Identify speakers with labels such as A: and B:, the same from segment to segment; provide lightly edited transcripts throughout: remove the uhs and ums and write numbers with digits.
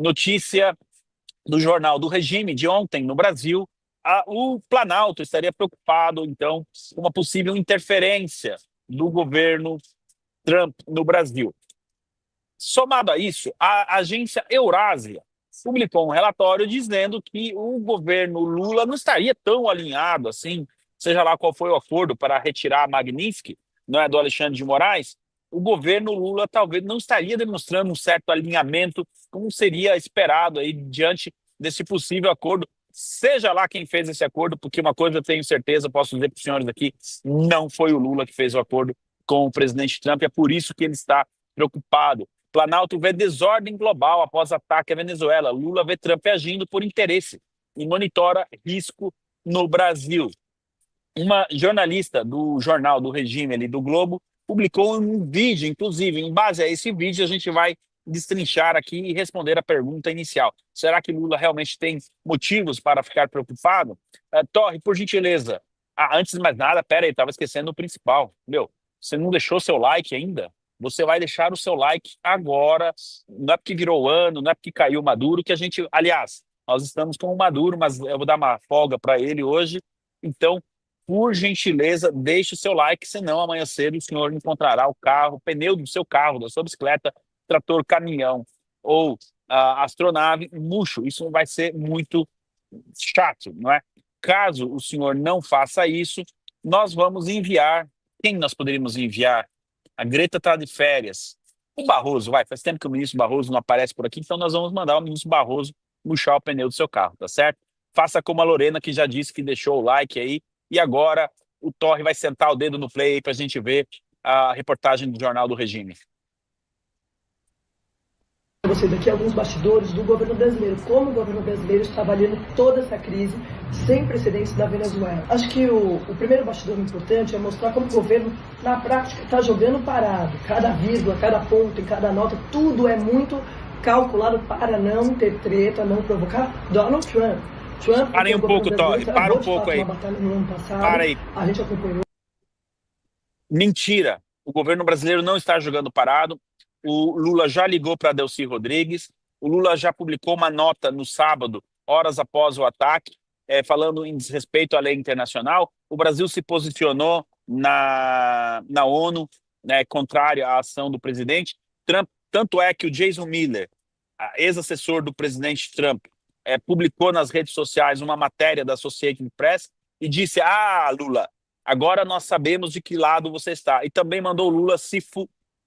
A: Notícia do Jornal do Regime de ontem no Brasil, o Planalto estaria preocupado, então, com uma possível interferência do governo Trump no Brasil. Somado a isso, a agência Eurásia publicou um relatório dizendo que o governo Lula não estaria tão alinhado assim, seja lá qual foi o acordo para retirar a Magnitsky, não é, do Alexandre de Moraes, o governo Lula talvez não estaria demonstrando um certo alinhamento como seria esperado aí diante desse possível acordo, seja lá quem fez esse acordo, porque uma coisa eu tenho certeza, posso dizer para os senhores aqui, não foi o Lula que fez o acordo com o presidente Trump, é por isso que ele está preocupado. Planalto vê desordem global após ataque à Venezuela. Lula vê Trump agindo por interesse e monitora risco no Brasil. Uma jornalista do Jornal do Regime ali do Globo publicou um vídeo, inclusive, em base a esse vídeo a gente vai destrinchar aqui e responder a pergunta inicial. Será que Lula realmente tem motivos para ficar preocupado? Torre, por gentileza. Antes de mais nada, pera aí, estava esquecendo o principal. Você não deixou seu like ainda? Você vai deixar o seu like agora. Não é porque virou ano, não é porque caiu o Maduro, que a gente... Aliás, nós estamos com o Maduro, mas eu vou dar uma folga para ele hoje. Então, por gentileza, deixe o seu like, senão amanhã cedo o senhor encontrará o carro, o pneu do seu carro, da sua bicicleta, trator, caminhão ou astronave murcho. Isso vai ser muito chato, não é? Caso o senhor não faça isso, nós vamos enviar... Quem nós poderíamos enviar? A Greta está de férias. O Barroso, faz tempo que o ministro Barroso não aparece por aqui, então nós vamos mandar o ministro Barroso murchar o pneu do seu carro, tá certo? Faça como a Lorena, que já disse que deixou o like aí, e agora o Torre vai sentar o dedo no play aí para a gente ver a reportagem do Jornal do Regime.
B: Você daqui alguns bastidores do governo brasileiro, como o governo brasileiro está avaliando toda essa crise sem precedentes da Venezuela. Acho que o primeiro bastidor importante é mostrar como o governo, na prática, está jogando parado. Cada vírgula, cada ponto, em cada nota, tudo é muito calculado para não ter treta, não provocar Donald Trump.
A: Parem um pouco, Torre, para um pouco aí.
B: No ano passado,
A: para aí.
B: A gente acompanhou.
A: Mentira, o governo brasileiro não está jogando parado. O Lula já ligou para Delcy Rodrigues, o Lula já publicou uma nota no sábado, horas após o ataque, falando em desrespeito à lei internacional. O Brasil se posicionou na ONU, né, contrário à ação do presidente Trump. Tanto é que o Jason Miller, ex-assessor do presidente Trump, publicou nas redes sociais uma matéria da Associated Press e disse: Lula, agora nós sabemos de que lado você está. E também mandou o Lula se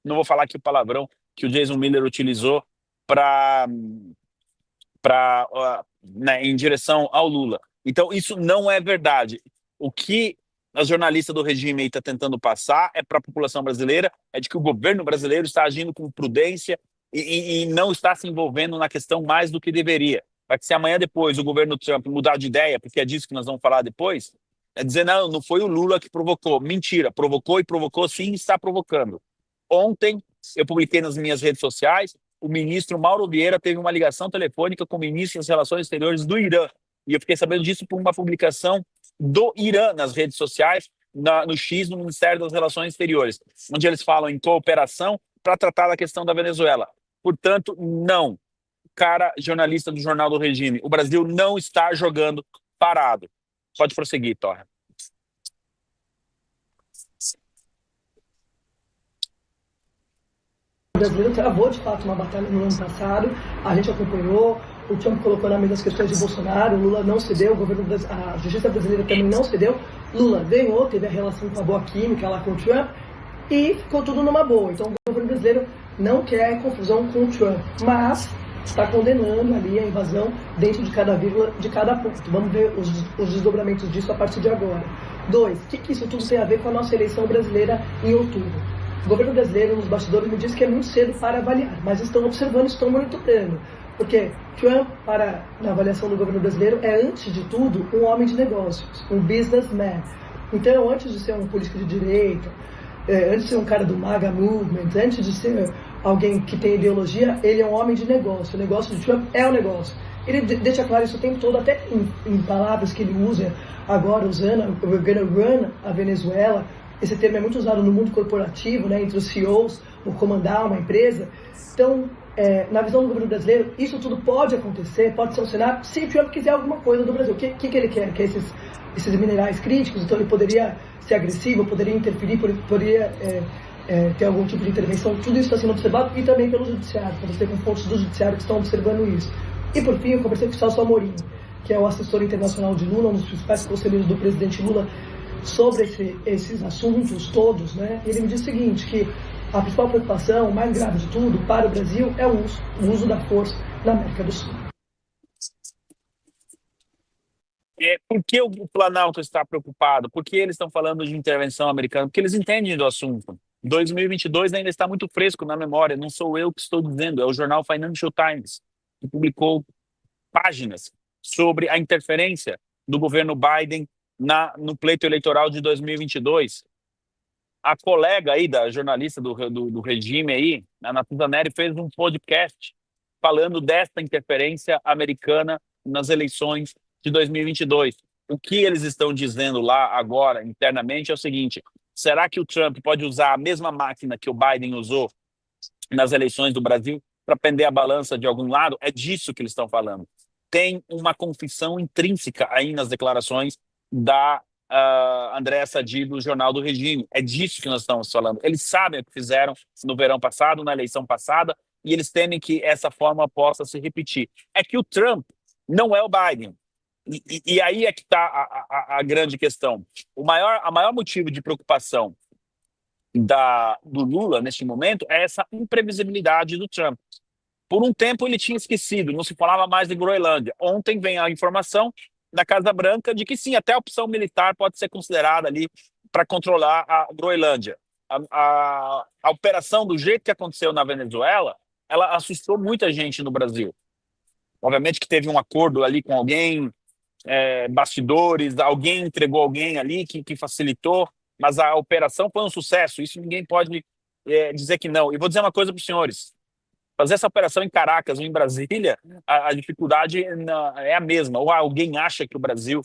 A: não vou falar aqui o palavrão que o Jason Miller utilizou em direção ao Lula. Então, isso não é verdade. O que a jornalista do regime está tentando passar para a população brasileira é de que o governo brasileiro está agindo com prudência e não está se envolvendo na questão mais do que deveria. Para que se amanhã depois o governo Trump mudar de ideia, porque é disso que nós vamos falar depois, dizer, não foi o Lula que provocou. Mentira, provocou e provocou sim, e está provocando. Ontem, eu publiquei nas minhas redes sociais, o ministro Mauro Vieira teve uma ligação telefônica com o ministro das Relações Exteriores do Irã. E eu fiquei sabendo disso por uma publicação do Irã nas redes sociais, no X, no Ministério das Relações Exteriores, onde eles falam em cooperação para tratar da questão da Venezuela. Portanto, não. Cara, jornalista do Jornal do Regime, o Brasil não está jogando parado. Pode prosseguir, Torre.
B: O brasileiro travou, de fato, uma batalha no ano passado, a gente acompanhou, o Trump colocou na mesa as questões de Bolsonaro, o Lula não cedeu, a justiça brasileira também não cedeu, Lula ganhou, teve a relação com a boa química lá com o Trump, e ficou tudo numa boa. Então o governo brasileiro não quer confusão com o Trump, mas está condenando ali a invasão dentro de cada vírgula, de cada ponto. Vamos ver os desdobramentos disso a partir de agora. 2, o que isso tudo tem a ver com a nossa eleição brasileira em outubro? O governo brasileiro, nos bastidores, me diz que é muito cedo para avaliar, mas estão observando, estão monitorando. Porque Trump, na avaliação do governo brasileiro, é, antes de tudo, um homem de negócios, um businessman. Então, antes de ser um político de direita, antes de ser um cara do MAGA Movement, antes de ser alguém que tem ideologia, ele é um homem de negócio. O negócio de Trump é o negócio. Ele deixa claro isso o tempo todo, até em palavras que ele usa agora, usando, we're gonna run a Venezuela. Esse termo é muito usado no mundo corporativo, né, entre os CEOs, o comandar uma empresa. Então, Na visão do governo brasileiro, isso tudo pode acontecer, pode ser um cenário, se o Trump quiser alguma coisa do Brasil. O que ele quer? Quer esses minerais críticos, então ele poderia ser agressivo, poderia interferir, poderia ter algum tipo de intervenção. Tudo isso está sendo observado, e também pelo judiciário, conversei com fontes do judiciário que estão observando isso. E por fim, eu conversei com o Celso Amorim, que é o assessor internacional de Lula, um dos principais conselheiros do presidente Lula, sobre esses assuntos todos, né? E ele me disse o seguinte, que a principal preocupação, o mais grave de tudo, para o Brasil, é o uso da força na América do Sul.
A: Por que o Planalto está preocupado? Por que eles estão falando de intervenção americana? Porque eles entendem do assunto. 2022 ainda está muito fresco na memória, não sou eu que estou dizendo, é o jornal Financial Times, que publicou páginas sobre a interferência do governo Biden no pleito eleitoral de 2022. A colega aí, da jornalista do regime aí, a Natuza Neri, fez um podcast falando desta interferência americana nas eleições de 2022. O que eles estão dizendo lá agora, internamente, é o seguinte: será que o Trump pode usar a mesma máquina que o Biden usou nas eleições do Brasil para pender a balança de algum lado? É disso que eles estão falando. Tem uma confissão intrínseca aí nas declarações da Andréa Sadi, do Jornal do Regime. É disso que nós estamos falando. Eles sabem o que fizeram no verão passado, na eleição passada, e eles temem que essa forma possa se repetir. É que o Trump não é o Biden. E aí é que está a grande questão. A maior motivo de preocupação do Lula, neste momento, é essa imprevisibilidade do Trump. Por um tempo ele tinha esquecido, não se falava mais de Groenlândia. Ontem vem a informação da Casa Branca de que sim, até a opção militar pode ser considerada ali para controlar a Groenlândia. A operação, do jeito que aconteceu na Venezuela, ela assustou muita gente no Brasil. Obviamente que teve um acordo ali com alguém, bastidores, alguém entregou alguém ali que facilitou, mas a operação foi um sucesso, isso ninguém pode dizer que não. E vou dizer uma coisa para os senhores: fazer essa operação em Caracas ou em Brasília, a dificuldade é a mesma. Ou alguém acha que o Brasil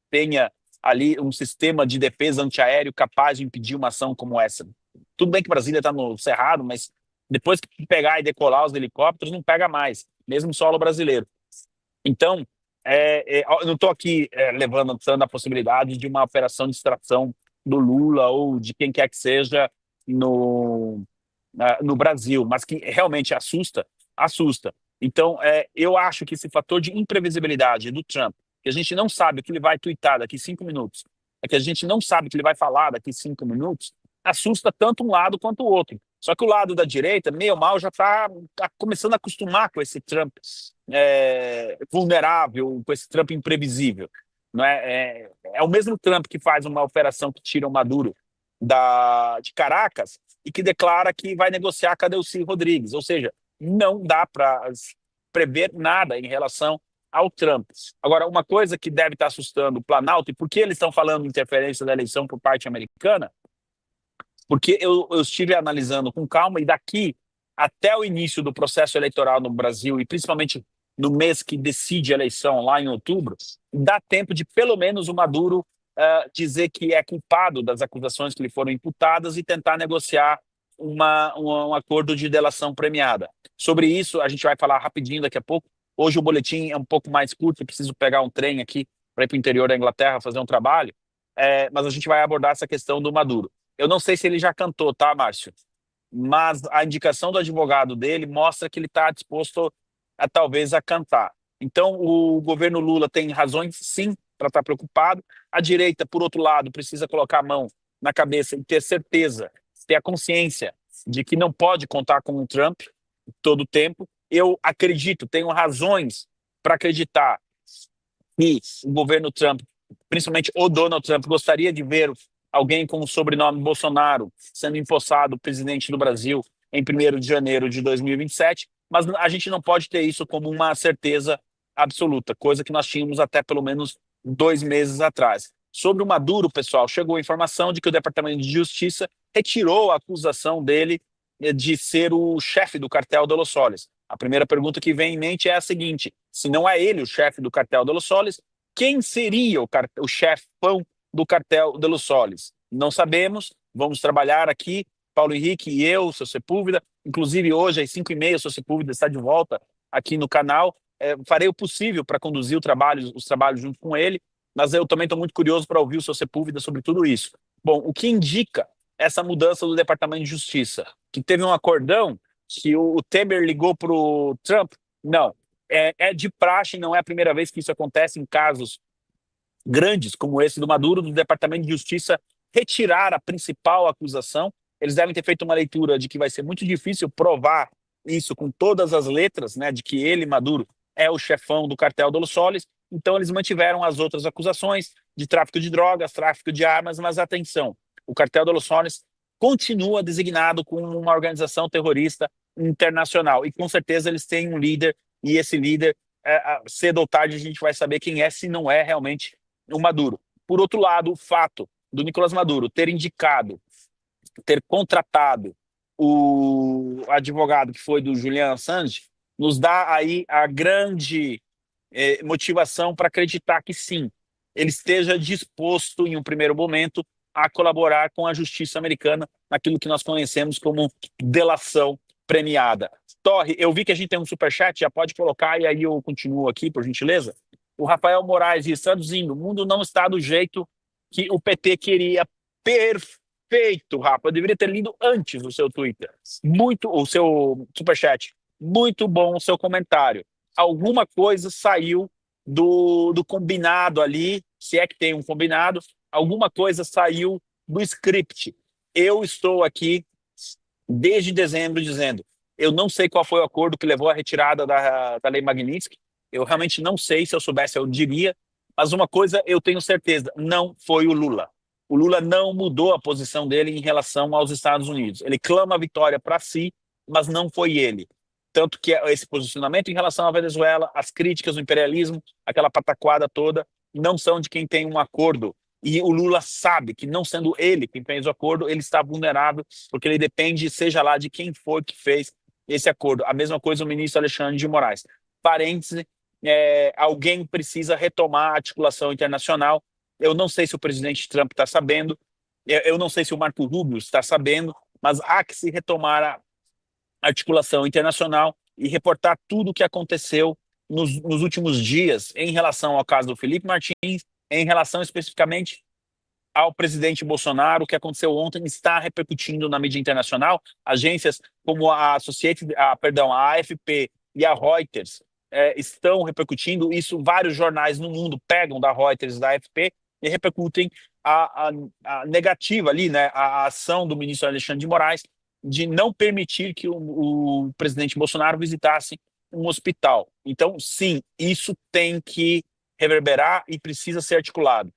A: tenha ali um sistema de defesa antiaéreo capaz de impedir uma ação como essa? Tudo bem que Brasília está no Cerrado, mas depois que pegar e decolar os helicópteros, não pega mais, mesmo solo brasileiro. Então, eu não estou aqui levantando a possibilidade de uma operação de extração do Lula ou de quem quer que seja no Brasil, mas que realmente assusta. Então, eu acho que esse fator de imprevisibilidade do Trump, que a gente não sabe o que ele vai tuitar daqui 5 minutos, que a gente não sabe o que ele vai falar daqui 5 minutos, assusta tanto um lado quanto o outro. Só que o lado da direita, meio mal, já está começando a acostumar com esse Trump vulnerável, com esse Trump imprevisível. Não é o mesmo Trump que faz uma operação que tira o Maduro de Caracas e que declara que vai negociar com a Delcy Rodrigues. Ou seja, não dá para prever nada em relação ao Trump. Agora, uma coisa que deve estar assustando o Planalto, e por que eles estão falando de interferência da eleição por parte americana, porque eu estive analisando com calma, e daqui até o início do processo eleitoral no Brasil, e principalmente no mês que decide a eleição, lá em outubro, dá tempo de pelo menos o Maduro dizer que é culpado das acusações que lhe foram imputadas e tentar negociar um acordo de delação premiada. Sobre isso, a gente vai falar rapidinho daqui a pouco. Hoje o boletim é um pouco mais curto, eu preciso pegar um trem aqui para ir para o interior da Inglaterra fazer um trabalho, mas a gente vai abordar essa questão do Maduro. Eu não sei se ele já cantou, tá, Márcio? Mas a indicação do advogado dele mostra que ele está disposto talvez a cantar. Então, o governo Lula tem razões, sim, para estar preocupado. A direita, por outro lado, precisa colocar a mão na cabeça e ter certeza, ter a consciência de que não pode contar com o Trump todo o tempo. Eu acredito, tenho razões para acreditar que o governo Trump, principalmente o Donald Trump, gostaria de ver alguém com o sobrenome Bolsonaro sendo empossado presidente do Brasil em 1º de janeiro de 2027, mas a gente não pode ter isso como uma certeza absoluta, coisa que nós tínhamos até pelo menos 2 meses atrás. Sobre o Maduro, pessoal, chegou a informação de que o Departamento de Justiça retirou a acusação dele de ser o chefe do cartel de Los Soles. A primeira pergunta que vem em mente é a seguinte: se não é ele o chefe do cartel de Los Soles, quem seria o chefão do cartel de Los Soles? Não sabemos, vamos trabalhar aqui Paulo Henrique e eu, seu Sepúlveda. Inclusive, hoje, às 5h30, o seu Sepúlveda está de volta aqui no canal. Farei o possível para conduzir os trabalhos junto com ele, mas eu também estou muito curioso para ouvir o seu Sepúlveda sobre tudo isso. Bom, o que indica essa mudança do Departamento de Justiça? Que teve um acordão que o Temer ligou para o Trump? Não. É de praxe, não é a primeira vez que isso acontece em casos grandes como esse do Maduro, do Departamento de Justiça retirar a principal acusação. Eles devem ter feito uma leitura de que vai ser muito difícil provar isso com todas as letras, né, de que ele, Maduro, é o chefão do cartel do Los Soles. Então eles mantiveram as outras acusações de tráfico de drogas, tráfico de armas, mas atenção, o cartel do Los Soles continua designado como uma organização terrorista internacional e com certeza eles têm um líder e esse líder, cedo ou tarde a gente vai saber quem é, se não é realmente o Maduro. Por outro lado, o fato do Nicolás Maduro ter contratado o advogado que foi do Julian Assange, nos dá aí a grande motivação para acreditar que sim, ele esteja disposto, em um primeiro momento, a colaborar com a justiça americana naquilo que nós conhecemos como delação premiada. Torre, eu vi que a gente tem um superchat, já pode colocar e aí eu continuo aqui, por gentileza. O Rafael Moraes diz, traduzindo, o mundo não está do jeito que o PT queria. Perfeito, Rafa. Eu deveria ter lido antes o seu Twitter. O seu superchat. Muito bom o seu comentário. Alguma coisa saiu do combinado ali, se é que tem um combinado, alguma coisa saiu do script. Eu estou aqui desde dezembro dizendo, eu não sei qual foi o acordo que levou à retirada da Lei Magnitsky, eu realmente não sei, se eu soubesse eu diria, mas uma coisa eu tenho certeza, não foi o Lula. O Lula não mudou a posição dele em relação aos Estados Unidos. Ele clama a vitória para si, mas não foi ele. Tanto que esse posicionamento em relação à Venezuela, as críticas ao imperialismo, aquela pataquada toda, não são de quem tem um acordo. E o Lula sabe que, não sendo ele quem fez o acordo, ele está vulnerável, porque ele depende, seja lá de quem for que fez esse acordo. A mesma coisa o ministro Alexandre de Moraes. Parêntese, alguém precisa retomar a articulação internacional. Eu não sei se o presidente Trump está sabendo, eu não sei se o Marco Rubio está sabendo, mas há que se retomar a articulação internacional e reportar tudo o que aconteceu nos últimos dias em relação ao caso do Felipe Martins, em relação especificamente ao presidente Bolsonaro. O que aconteceu ontem está repercutindo na mídia internacional. Agências como a AFP e a Reuters estão repercutindo isso. Vários jornais no mundo pegam da Reuters e da AFP e repercutem a negativa ali, né, a ação do ministro Alexandre de Moraes de não permitir que o presidente Bolsonaro visitasse um hospital. Então, sim, isso tem que reverberar e precisa ser articulado.